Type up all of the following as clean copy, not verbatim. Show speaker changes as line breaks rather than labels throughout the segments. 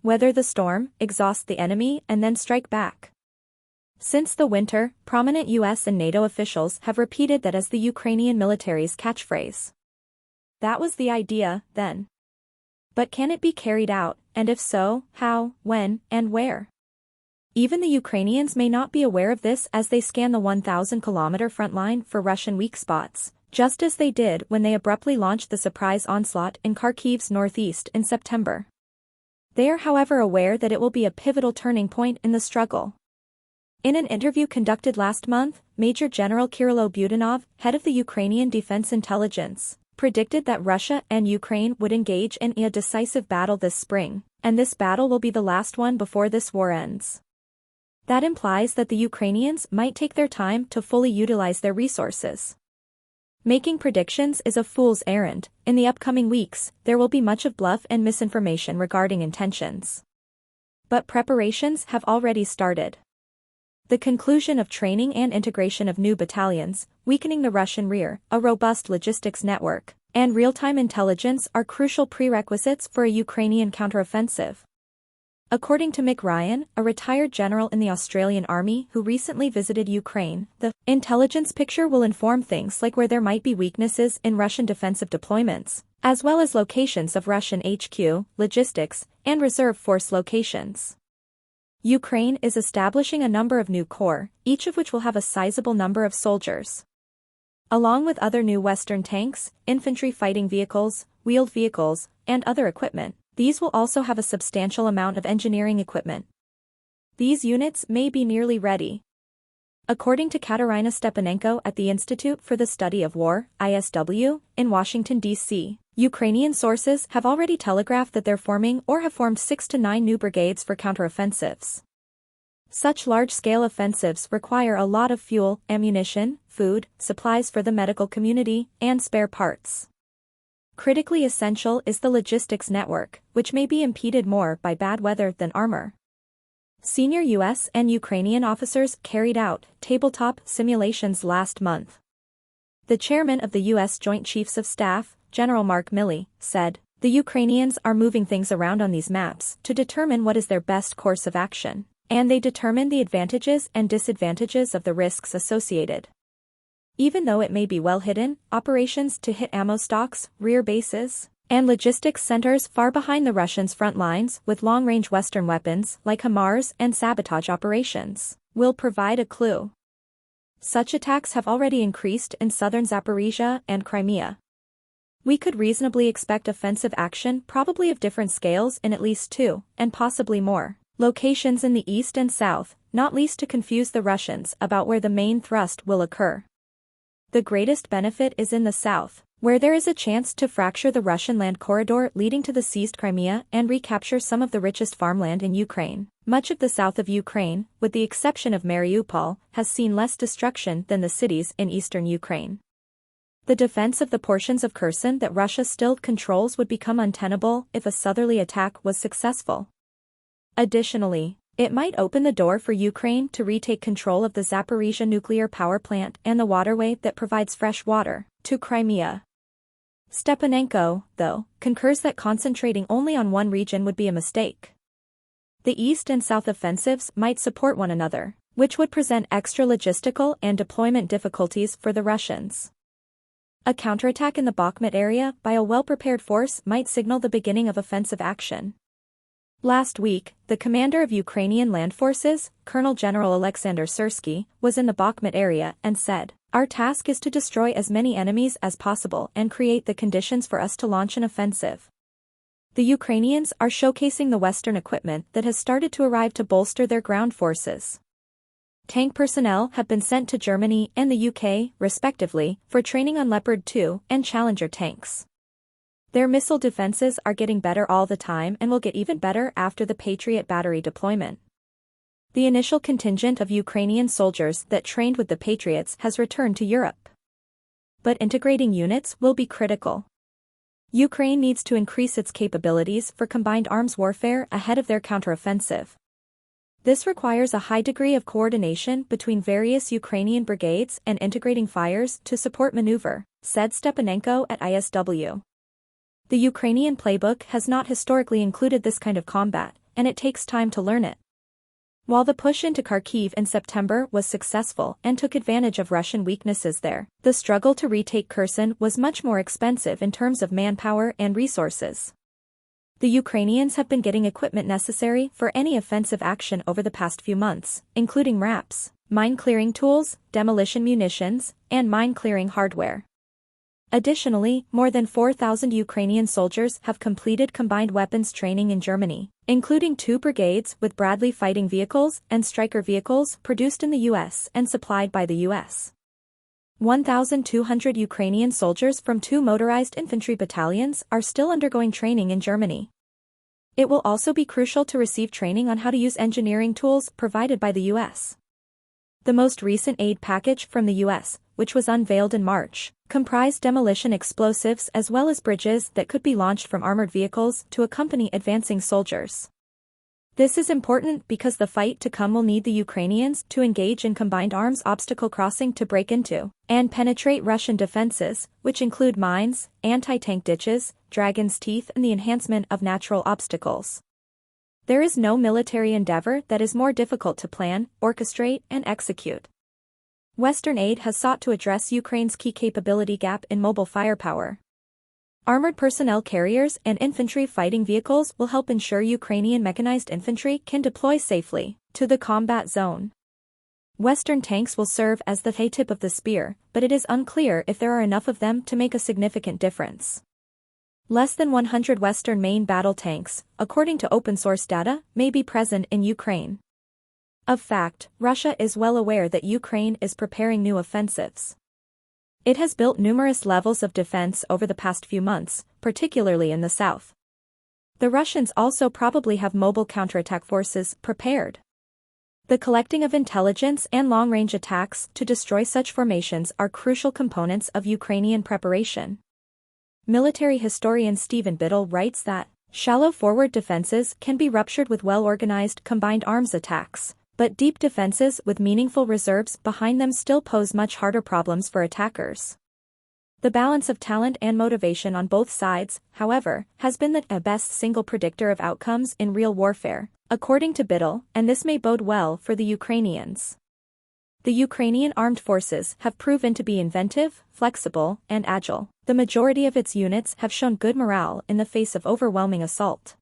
weather the storm, exhaust the enemy, and then strike back. Since the winter, prominent US and NATO officials have repeated that as the Ukrainian military's catchphrase. That was the idea, then. But can it be carried out, and if so, how, when, and where? Even the Ukrainians may not be aware of this as they scan the 1,000-kilometer front line for Russian weak spots, just as they did when they abruptly launched the surprise onslaught in Kharkiv's northeast in September. They are however aware that it will be a pivotal turning point in the struggle. In an interview conducted last month, Major General Kyrylo Budanov, head of the Ukrainian Defense Intelligence, predicted that Russia and Ukraine would engage in a decisive battle this spring, and this battle will be the last one before this war ends. That implies that the Ukrainians might take their time to fully utilize their resources. Making predictions is a fool's errand. In the upcoming weeks, there will be much of bluff and misinformation regarding intentions. But preparations have already started. The conclusion of training and integration of new battalions, weakening the Russian rear, a robust logistics network, and real-time intelligence are crucial prerequisites for a Ukrainian counteroffensive. According to Mick Ryan, a retired general in the Australian Army who recently visited Ukraine, the intelligence picture will inform things like where there might be weaknesses in Russian defensive deployments, as well as locations of Russian HQ, logistics, and reserve force locations. Ukraine is establishing a number of new corps, each of which will have a sizable number of soldiers. Along with other new Western tanks, infantry fighting vehicles, wheeled vehicles, and other equipment, these will also have a substantial amount of engineering equipment. These units may be nearly ready. According to Katerina Stepanenko at the Institute for the Study of War, ISW, in Washington, D.C., Ukrainian sources have already telegraphed that they're forming or have formed 6 to 9 new brigades for counteroffensives. Such large-scale offensives require a lot of fuel, ammunition, food, supplies for the medical community, and spare parts. Critically essential is the logistics network, which may be impeded more by bad weather than armor. Senior US and Ukrainian officers carried out tabletop simulations last month. The chairman of the US Joint Chiefs of Staff, General Mark Milley, said, "The Ukrainians are moving things around on these maps to determine what is their best course of action, and they determine the advantages and disadvantages of the risks associated. Even though it may be well hidden, operations to hit ammo stocks, rear bases, and logistics centers far behind the Russians' front lines with long-range Western weapons like HIMARS and sabotage operations will provide a clue. Such attacks have already increased in southern Zaporizhia and Crimea. We could reasonably expect offensive action probably of different scales in at least 2, and possibly more, locations in the east and south, not least to confuse the Russians about where the main thrust will occur. The greatest benefit is in the south, where there is a chance to fracture the Russian land corridor leading to the seized Crimea and recapture some of the richest farmland in Ukraine. Much of the south of Ukraine, with the exception of Mariupol, has seen less destruction than the cities in eastern Ukraine. The defense of the portions of Kherson that Russia still controls would become untenable if a southerly attack was successful. Additionally, it might open the door for Ukraine to retake control of the Zaporizhia nuclear power plant and the waterway that provides fresh water to Crimea. Stepanenko, though, concurs that concentrating only on one region would be a mistake. The east and south offensives might support one another, which would present extra logistical and deployment difficulties for the Russians. A counterattack in the Bakhmut area by a well-prepared force might signal the beginning of offensive action. Last week, the commander of Ukrainian land forces, Colonel General Alexander Syrsky, was in the Bakhmut area and said, "Our task is to destroy as many enemies as possible and create the conditions for us to launch an offensive." The Ukrainians are showcasing the Western equipment that has started to arrive to bolster their ground forces. Tank personnel have been sent to Germany and the UK, respectively, for training on Leopard 2 and Challenger tanks. Their missile defenses are getting better all the time and will get even better after the Patriot battery deployment. The initial contingent of Ukrainian soldiers that trained with the Patriots has returned to Europe. But integrating units will be critical. Ukraine needs to increase its capabilities for combined arms warfare ahead of their counteroffensive. This requires a high degree of coordination between various Ukrainian brigades and integrating fires to support maneuver, said Stepanenko at ISW. The Ukrainian playbook has not historically included this kind of combat, and it takes time to learn it. While the push into Kharkiv in September was successful and took advantage of Russian weaknesses there, the struggle to retake Kherson was much more expensive in terms of manpower and resources. The Ukrainians have been getting equipment necessary for any offensive action over the past few months, including RAPs, mine-clearing tools, demolition munitions, and mine-clearing hardware. Additionally, more than 4,000 Ukrainian soldiers have completed combined weapons training in Germany, including 2 brigades with Bradley fighting vehicles and Stryker vehicles produced in the US and supplied by the US. 1,200 Ukrainian soldiers from 2 motorized infantry battalions are still undergoing training in Germany. It will also be crucial to receive training on how to use engineering tools provided by the US. The most recent aid package from the US, which was unveiled in March, comprised demolition explosives as well as bridges that could be launched from armored vehicles to accompany advancing soldiers. This is important because the fight to come will need the Ukrainians to engage in combined arms obstacle crossing to break into and penetrate Russian defenses, which include mines, anti-tank ditches, dragon's teeth, and the enhancement of natural obstacles. There is no military endeavor that is more difficult to plan, orchestrate, and execute. Western aid has sought to address Ukraine's key capability gap in mobile firepower. Armored personnel carriers and infantry fighting vehicles will help ensure Ukrainian mechanized infantry can deploy safely to the combat zone. Western tanks will serve as the tip of the spear, but it is unclear if there are enough of them to make a significant difference. Less than 100 Western main battle tanks, according to open-source data, may be present in Ukraine. Of fact, Russia is well aware that Ukraine is preparing new offensives. It has built numerous levels of defense over the past few months, particularly in the south. The Russians also probably have mobile counterattack forces prepared. The collecting of intelligence and long-range attacks to destroy such formations are crucial components of Ukrainian preparation. Military historian Stephen Biddle writes that shallow forward defenses can be ruptured with well-organized combined arms attacks, but deep defenses with meaningful reserves behind them still pose much harder problems for attackers. The balance of talent and motivation on both sides, however, has been the best single predictor of outcomes in real warfare, according to Biddle, and this may bode well for the Ukrainians. The Ukrainian armed forces have proven to be inventive, flexible, and agile. The majority of its units have shown good morale in the face of overwhelming assault.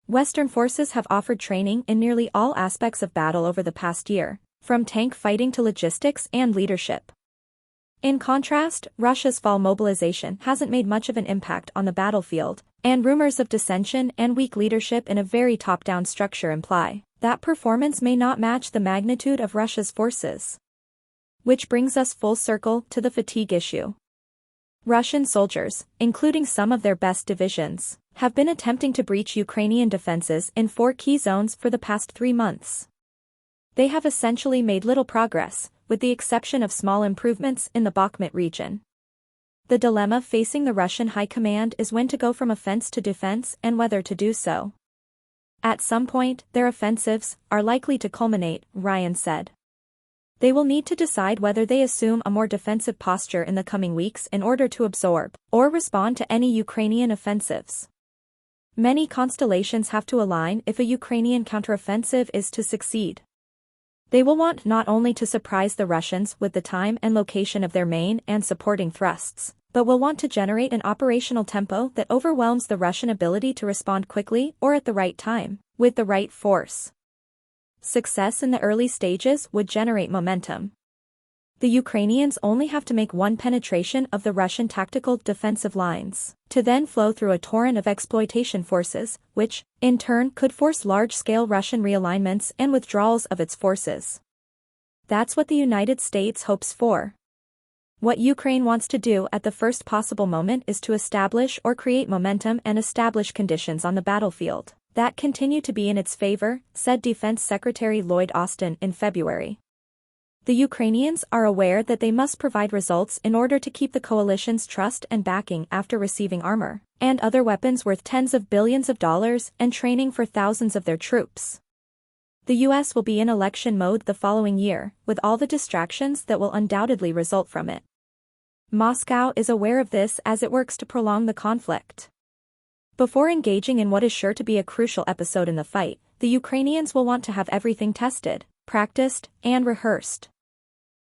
Western forces have offered training in nearly all aspects of battle over the past year, from tank fighting to logistics and leadership. In contrast, Russia's fall mobilization hasn't made much of an impact on the battlefield, and rumors of dissension and weak leadership in a very top-down structure imply that performance may not match the magnitude of Russia's forces. Which brings us full circle to the fatigue issue. Russian soldiers, including some of their best divisions, have been attempting to breach Ukrainian defenses in 4 key zones for the past 3 months. They have essentially made little progress, with the exception of small improvements in the Bakhmut region. The dilemma facing the Russian high command is when to go from offense to defense and whether to do so. At some point, their offensives are likely to culminate, Ryan said. They will need to decide whether they assume a more defensive posture in the coming weeks in order to absorb or respond to any Ukrainian offensives. Many constellations have to align if a Ukrainian counteroffensive is to succeed. They will want not only to surprise the Russians with the time and location of their main and supporting thrusts, but will want to generate an operational tempo that overwhelms the Russian ability to respond quickly or at the right time, with the right force. Success in the early stages would generate momentum. The Ukrainians only have to make one penetration of the Russian tactical defensive lines, to then flow through a torrent of exploitation forces, which, in turn, could force large-scale Russian realignments and withdrawals of its forces. That's what the United States hopes for. What Ukraine wants to do at the first possible moment is to establish or create momentum and establish conditions on the battlefield that continue to be in its favor, said Defense Secretary Lloyd Austin in February. The Ukrainians are aware that they must provide results in order to keep the coalition's trust and backing after receiving armor and other weapons worth tens of billions of dollars and training for thousands of their troops. The US will be in election mode the following year, with all the distractions that will undoubtedly result from it. Moscow is aware of this as it works to prolong the conflict. Before engaging in what is sure to be a crucial episode in the fight, the Ukrainians will want to have everything tested, practiced, and rehearsed.